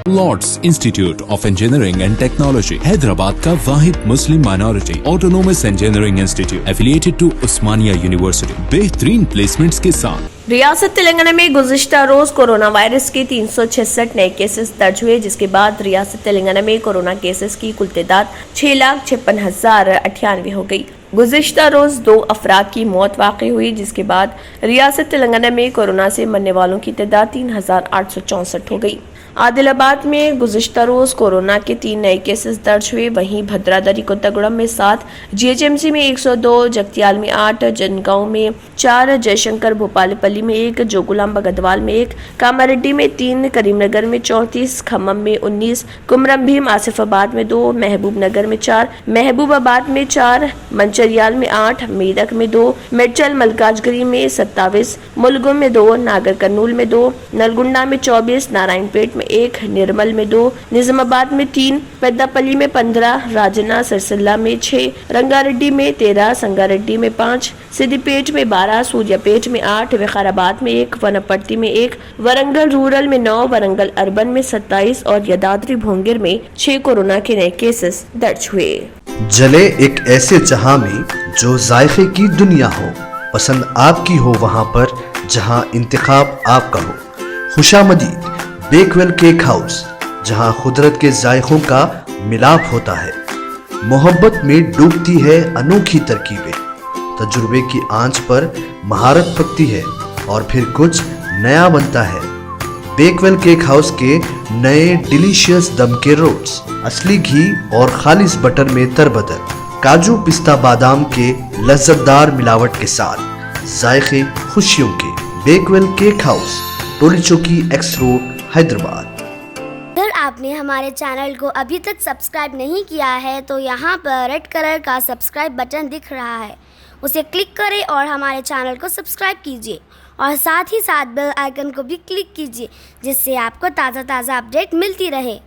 Lord's Institute of Engineering and Technology Hyderabad का वाहिद Muslim minority autonomous engineering institute affiliated to Osmania university बेहतरीन placements के साथ। रियासत तेलंगाना में गुज़िश्ता रोज कोरोना वायरस के 366 नए केसेस दर्ज हुए, जिसके बाद रियासत तेलंगाना में कोरोना केसेस की कुल तादाद 6,56,098 हो गई। गुज़िश्ता रोज 2 अफराद की मौत वाक़ई हुई, जिसके बाद रियासत तेलंगाना में कोरोना से मरने वालों की तादाद 3,864 हो गई। आदिलाबाद में गुज़िश्ता रोज कोरोना के 3 नए केसेस दर्ज हुए। वहीं भद्रादरी कोत्तागुड़म में 7, जीएचएमसी में 102, जगतियाल में 8, जनगांव में 4, जयशंकर भोपालपल्ली में 1, जोगुलांबा गढ़वाल में 1, कामारेड्डी में 3, करीमनगर में 34, खम्मम में 19, कुमरम भीम आसिफाबाद में 2, महबूब नगर में 4, महबूबाबाद में 4, मंचरियाल में 8, मेदक में 2, मेडचल मलकाजगिरी में 27, मुलगुम में 2, नागर कर्नूल में 2, नलगुंडा में 24, नारायणपेट में 1, निर्मल में 2, निजामाबाद में 3, पेद्दापल्ली में 15, राजना सरसल्ला में 6, रंगारेड्डी में 13, संगारेड्डी में 5, सिद्दीपेट में 12, सूर्यापेट में 8, विकाराबाद में 1, वनपट्टी में 1, वरंगल रूरल में 9, वरंगल अर्बन में 27 और यदाद्री भोंगिर में 6 कोरोना के नए केसेस दर्ज हुए। जले एक ऐसे जहां में जो जायके की दुनिया हो, पसंद आपकी हो वहां पर जहां इंतखाब आपका हो। खुशामदीद बेकवेल केक हाउस, जहां कुदरत के जायकों का मिलाप होता है, मोहब्बत में डूबती है अनोखी तरकीबें, तजुर्बे की आंच पर महारत पकती है और फिर कुछ नया बनता है। बेकवेल केक हाउस के नए डिलीशियस दम के रोल्स, असली घी और खालिस बटर में तरबतर, काजू पिस्ता बादाम के लज्जतदार मिलावट के साथ जायके खुशियों के। बेकवेल केक हाउस, टोली चौकी, एक्स रोड, हैदराबाद। अगर आपने हमारे चैनल को अभी तक सब्सक्राइब नहीं किया है तो यहाँ पर रेड कलर का सब्सक्राइब बटन दिख रहा है, उसे क्लिक करें और हमारे चैनल को सब्सक्राइब कीजिए और साथ ही साथ बेल आइकन को भी क्लिक कीजिए, जिससे आपको ताज़ा अपडेट मिलती रहे।